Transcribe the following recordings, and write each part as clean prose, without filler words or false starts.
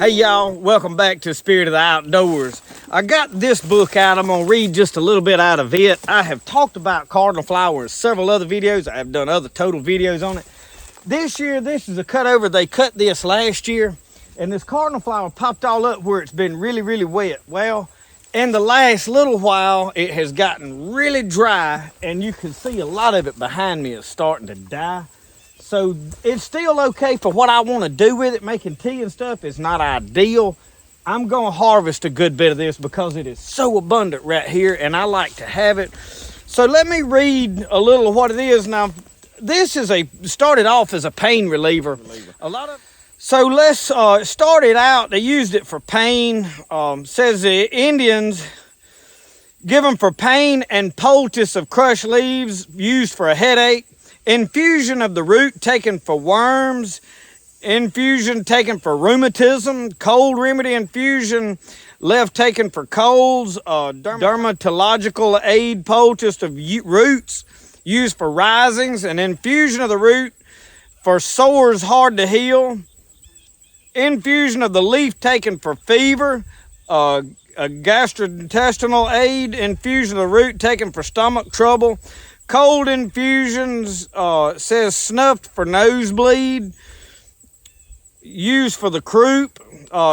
Hey y'all, welcome back to Spirit of the Outdoors. I got this book out. I'm gonna read just a little bit out of it. I have talked about cardinal flower in several other videos. I have done other total videos on it. This year, this is a cutover. They cut this last year, and this cardinal flower popped all up where it's been really, really wet. Well, in the last little while, it has gotten really dry, and you can see a lot of it behind me is starting to die. So it's still okay for what I want to do with it. Making tea and stuff is not ideal. I'm going to harvest a good bit of this because it is so abundant right here, and I like to have it. So let me read a little of what it is. Now, this is started off as a pain reliever. So let's start it out. They used it for pain. Says the Indians give them for pain and poultice of crushed leaves used for a headache. Infusion of the root taken for worms. Infusion taken for rheumatism. Cold remedy infusion left taken for colds. Dermatological aid poultice of roots used for risings. An infusion of the root for sores hard to heal. Infusion of the leaf taken for fever. A gastrointestinal aid. Infusion of the root taken for stomach trouble. Cold infusions, says snuffed for nosebleed, used for the croup,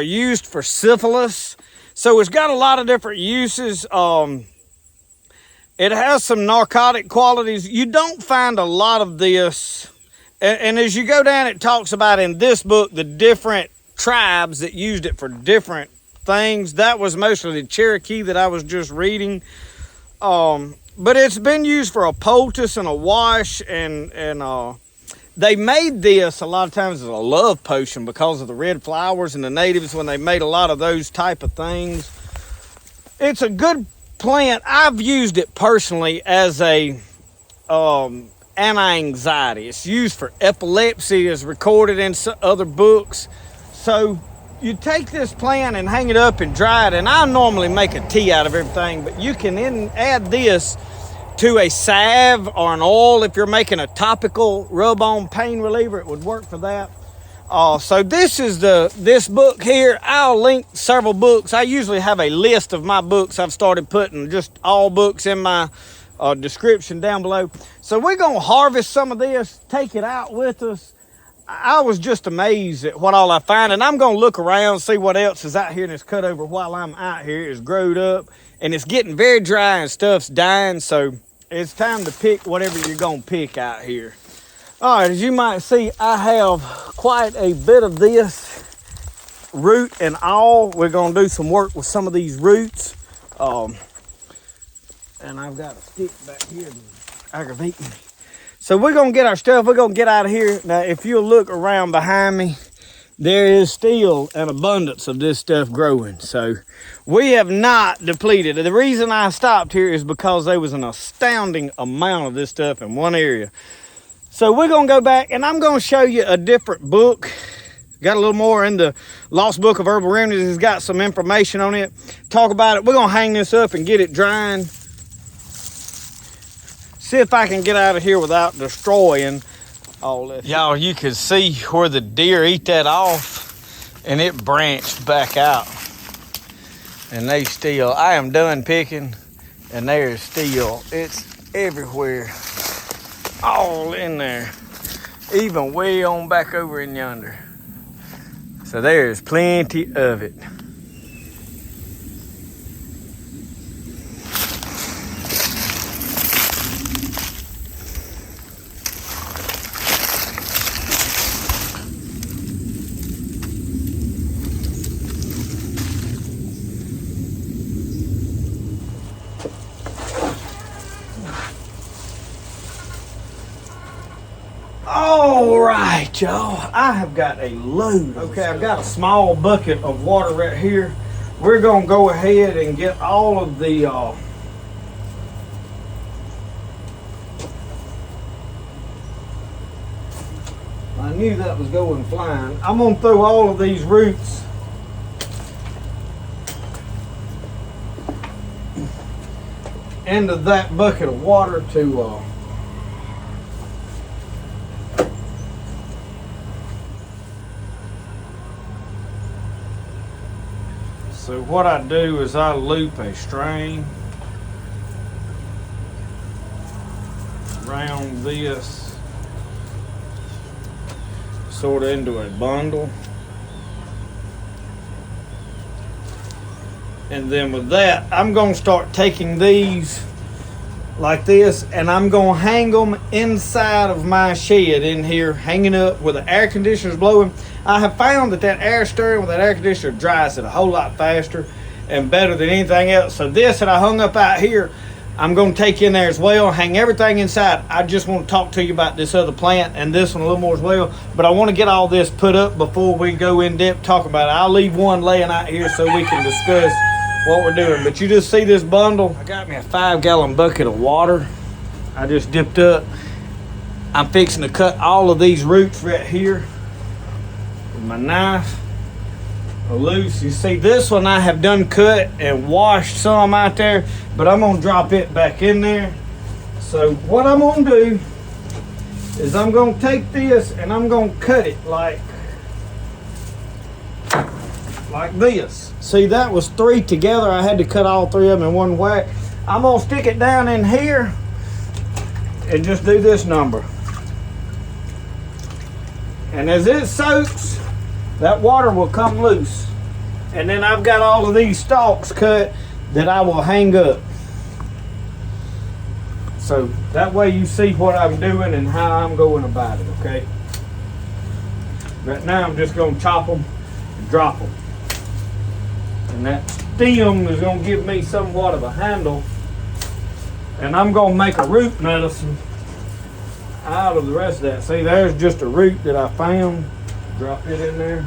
used for syphilis. So it's got a lot of different uses. It has some narcotic qualities. You don't find a lot of this. And as you go down, it talks about in this book, the different tribes that used it for different things. That was mostly the Cherokee that I was just reading. But it's been used for a poultice and a wash, and they made this a lot of times as a love potion because of the red flowers and the natives when they made a lot of those type of things. It's a good plant. I've used it personally as a anti-anxiety. It's used for epilepsy, as recorded in other books. So you take this plant and hang it up and dry it, and I normally make a tea out of everything, but you can add this to a salve or an oil. If you're making a topical rub-on pain reliever, it would work for that. So this is this book here. I'll link several books. I usually have a list of my books. I've started putting just all books in my description down below. So we're going to harvest some of this, take it out with us. I was just amazed at what all I find, and I'm going to look around, see what else is out here in this cutover while I'm out here. It's growed up, and it's getting very dry, and stuff's dying, so it's time to pick whatever you're going to pick out here. All right, as you might see, I have quite a bit of this root and all. We're going to do some work with some of these roots, and I've got a stick back here aggravating me. So we're going to get our stuff. We're going to get out of here. Now, if you'll look around behind me, there is still an abundance of this stuff growing. So we have not depleted. The reason I stopped here is because there was an astounding amount of this stuff in one area. So we're going to go back, and I'm going to show you a different book. Got a little more in the Lost Book of Herbal Remedies. It's got some information on it. Talk about it. We're going to hang this up and get it drying. See if I can get out of here without destroying all this. Y'all, you can see where the deer eat that off, and it branched back out. And they still, I am done picking, and there's still, it's everywhere, all in there, even way on back over in yonder. So there's plenty of it. All right, y'all, I have got a load. Okay, I've got a small bucket of water right here. We're gonna go ahead and get all of the I knew that was going flying. I'm gonna throw all of these roots into that bucket of water to So what I do is I loop a string around this, sort of into a bundle. And then with that, I'm going to start taking these like this, and I'm going to hang them inside of my shed in here, hanging up where the air conditioner's blowing. I have found that air stirring with that air conditioner dries it a whole lot faster and better than anything else. So this that I hung up out here, I'm going to take in there as well, hang everything inside. I just want to talk to you about this other plant and this one a little more as well, but I want to get all this put up before we go in depth talk about it. I'll leave one laying out here so we can discuss what we're doing. But you just see this bundle. I got me a 5-gallon bucket of water. I just dipped up. I'm fixing to cut all of these roots right here with my knife loose. You see this one I have done cut and washed some out there, but I'm gonna drop it back in there. So what I'm gonna do is I'm gonna take this and I'm gonna cut it like this. See, that was 3 together. I had to cut all 3 of them in one whack. I'm gonna stick it down in here and just do this number. And as it soaks, that water will come loose. And then I've got all of these stalks cut that I will hang up. So that way you see what I'm doing and how I'm going about it, okay? Right now I'm just gonna chop them and drop them. And that stem is gonna give me somewhat of a handle. And I'm gonna make a root medicine out of the rest of that. See, there's just a root that I found. Drop it in there.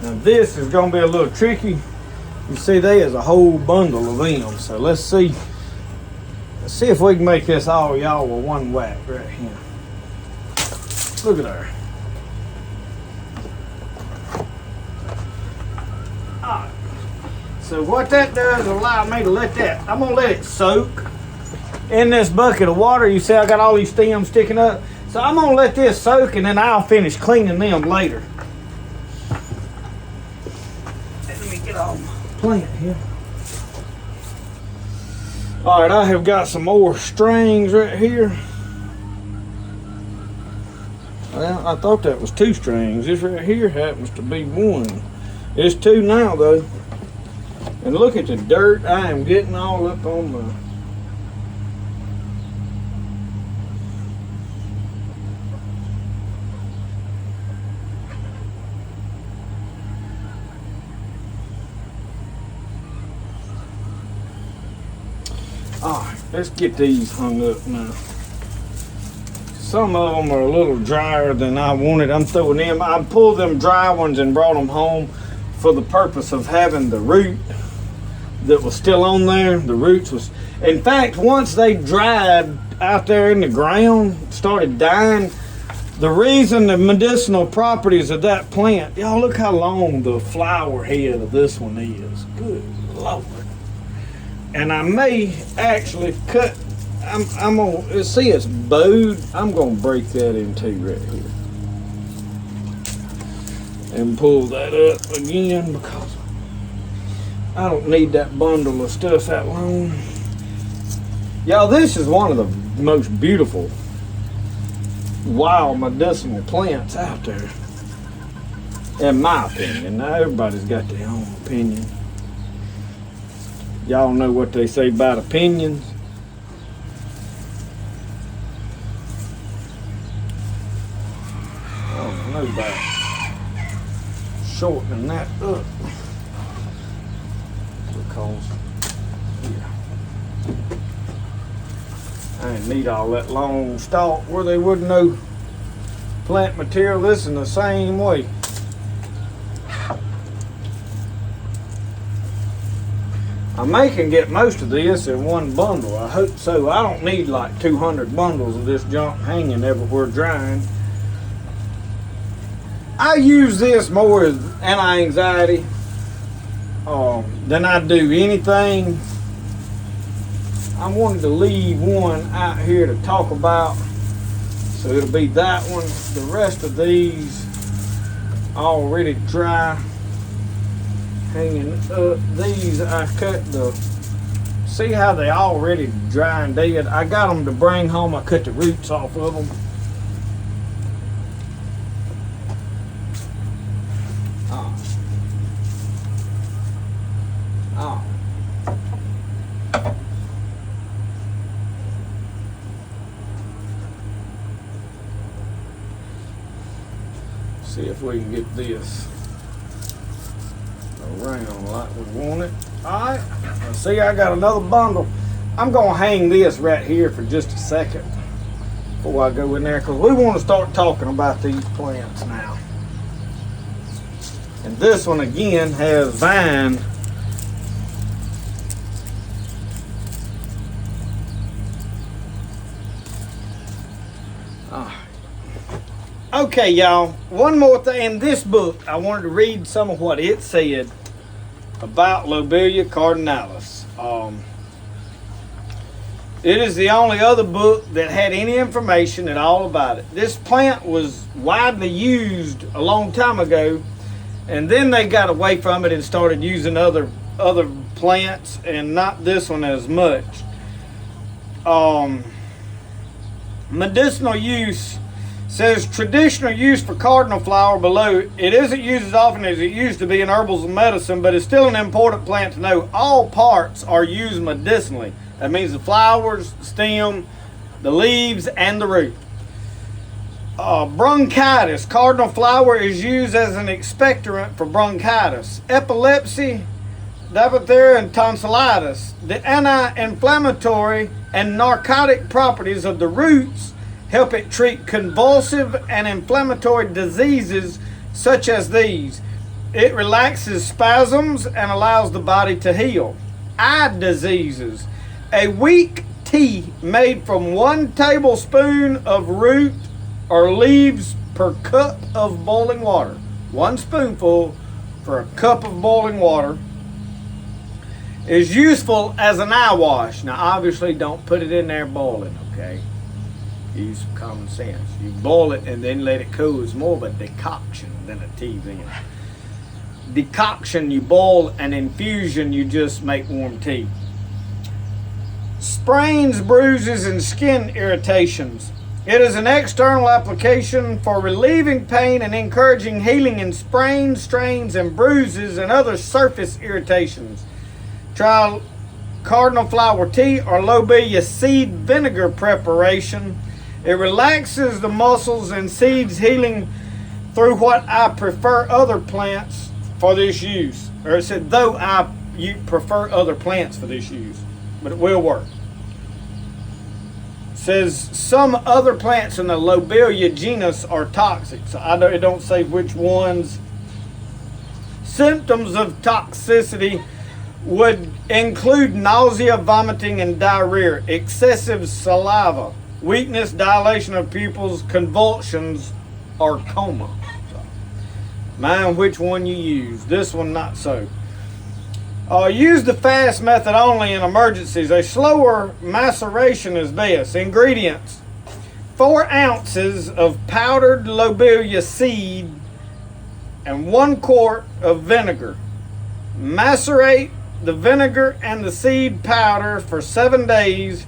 Now this is going to be a little tricky. You see there's a whole bundle of them. So let's see if we can make this all y'all with one whack right here. Look at there. Alright. So what that does is allow me to let that, I'm going to let it soak in this bucket of water. You see I got all these stems sticking up. So I'm going to let this soak and then I'll finish cleaning them later. Plant here. All right, I have got some more strings right here. Well, I thought that was 2 strings. This right here happens to be 1. It's 2 now though. And look at the dirt I am getting all up on my. Alright, let's get these hung up now. Some of them are a little drier than I wanted. I'm throwing them. I pulled them dry ones and brought them home for the purpose of having the root that was still on there. The roots was, in fact, once they dried out there in the ground, started dying, the reason the medicinal properties of that plant, y'all look how long the flower head of this one is. Good Lord. And I may actually cut, I'm gonna, see it's bowed, I'm gonna break that in 2 right here. And pull that up again because I don't need that bundle of stuff that long. Y'all, this is one of the most beautiful wild medicinal plants out there. In my opinion. Now everybody's got their own opinion. Y'all know what they say about opinions. I don't know about shortening that up. Because, yeah. I didn't need all that long stalk where they wouldn't know plant material. This in the same way. I may can get most of this in one bundle. I hope so. I don't need like 200 bundles of this junk hanging everywhere drying. I use this more as anti-anxiety than I do anything. I wanted to leave one out here to talk about. So it'll be that one. The rest of these already dry. Hanging up. These I cut see how they already dry and dead. I got them to bring home. I cut the roots off of them. See if we can get this around like we want it. Alright, see, I got another bundle. I'm gonna hang this right here for just a second before I go in there, because we want to start talking about these plants now. And this one again has vine. Okay, y'all, one more thing. In this book, I wanted to read some of what it said about Lobelia cardinalis. It is the only other book that had any information at all about it. This plant was widely used a long time ago, and then they got away from it and started using other plants, and not this one as much. Medicinal use says traditional use for cardinal flower below. It isn't used as often as it used to be in herbals and medicine, but it's still an important plant to know. All parts are used medicinally. That means the flowers, the stem, the leaves, and the root. Bronchitis. Cardinal flower is used as an expectorant for bronchitis. Epilepsy, diphtheria, and tonsillitis. The anti-inflammatory and narcotic properties of the roots help it treat convulsive and inflammatory diseases such as these. It relaxes spasms and allows the body to heal. Eye diseases. A weak tea made from 1 tablespoon of root or leaves per cup of boiling water. 1 spoonful for a cup of boiling water is useful as an eye wash. Now obviously don't put it in there boiling, okay? Use some common sense. You boil it and then let it cool. It's more of a decoction than a tea then. Decoction, you boil, and infusion, you just make warm tea. Sprains, bruises, and skin irritations. It is an external application for relieving pain and encouraging healing in sprains, strains, and bruises and other surface irritations. Try cardinal flower tea or lobelia seed vinegar preparation. It relaxes the muscles and seeds, healing through what I prefer other plants for this use. Or it said, though you prefer other plants for this use, but it will work. It says some other plants in the lobelia genus are toxic. So it don't say which ones. Symptoms of toxicity would include nausea, vomiting, and diarrhea, excessive saliva, weakness, dilation of pupils, convulsions, or coma. So, mind which one you use. This one, not so. Use the fast method only in emergencies. A slower maceration is best. Ingredients: 4 ounces of powdered lobelia seed and 1 quart of vinegar. Macerate the vinegar and the seed powder for 7 days,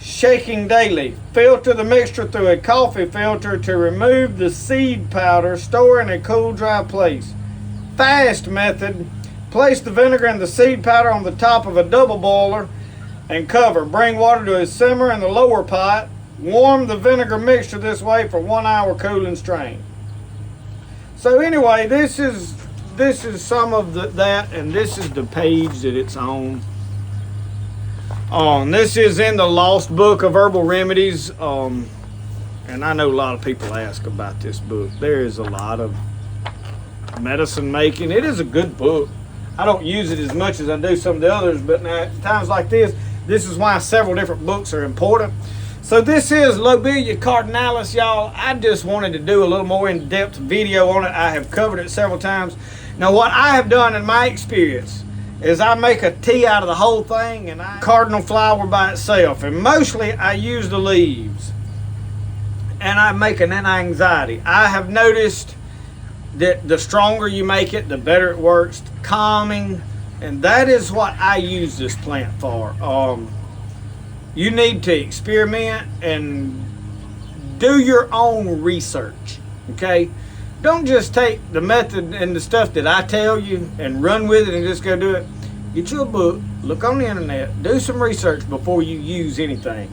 shaking daily. Filter the mixture through a coffee filter to remove the seed powder. Store in a cool, dry place. Fast method: place the vinegar and the seed powder on the top of a double boiler and cover. Bring water to a simmer in the lower pot. Warm the vinegar mixture this way for 1 hour. Cool and strain. So anyway, this is some of that, and this is the page that it's on. This is in the Lost Book of Herbal Remedies. And I know a lot of people ask about this book. There is a lot of medicine making. It is a good book. I don't use it as much as I do some of the others, but now at times like this is why several different books are important. So this is Lobelia Cardinalis, y'all. I just wanted to do a little more in-depth video on it. I have covered it several times. Now what I have done in my experience is I make a tea out of the whole thing, and cardinal flower by itself, and mostly I use the leaves, and I make an anti-anxiety. I have noticed that the stronger you make it, the better it works, calming, and that is what I use this plant for. You need to experiment and do your own research, okay? Don't just take the method and the stuff that I tell you and run with it and just go do it. Get you a book, look on the internet, do some research before you use anything.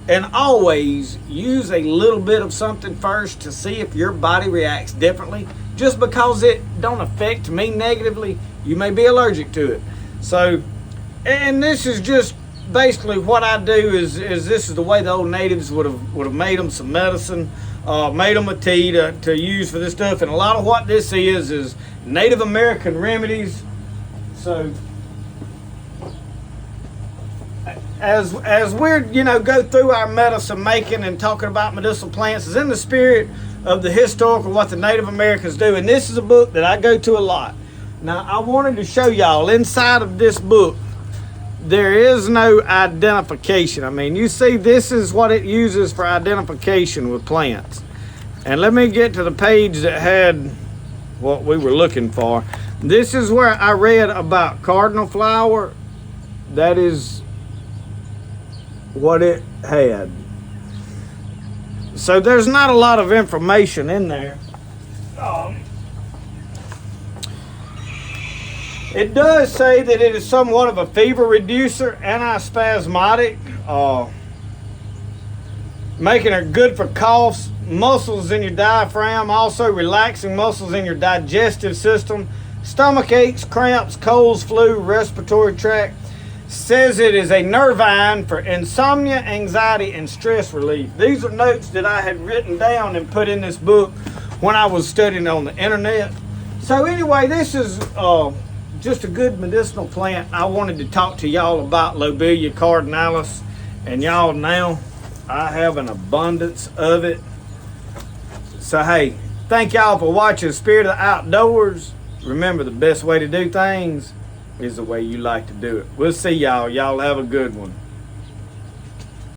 And always use a little bit of something first to see if your body reacts differently. Just because it don't affect me negatively, you may be allergic to it. So, and this is just basically what I do is this is the way the old natives would have made them some medicine, made them a tea to use for this stuff. And a lot of what this is Native American remedies. So as we're go through our medicine making and talking about medicinal plants, is in the spirit of the historical what the Native Americans do. And this is a book that I go to a lot. Now I wanted to show y'all inside of this book there is no identification. I mean, you see, this is what it uses for identification with plants. And let me get to the page that had what we were looking for. This is where I read about cardinal flower. That is what it had. So there's not a lot of information in there. It does say that it is somewhat of a fever reducer, antispasmodic, making it good for coughs, muscles in your diaphragm, also relaxing muscles in your digestive system, stomach aches, cramps, colds, flu, respiratory tract. Says it is a nervine for insomnia, anxiety, and stress relief. These are notes that I had written down and put in this book when I was studying on the internet. So anyway, this is just a good medicinal plant. I wanted to talk to y'all about Lobelia Cardinalis, and y'all, now I have an abundance of it. So hey, thank y'all for watching Spirit of the Outdoors. Remember, the best way to do things is the way you like to do it. We'll see y'all. Y'all have a good one.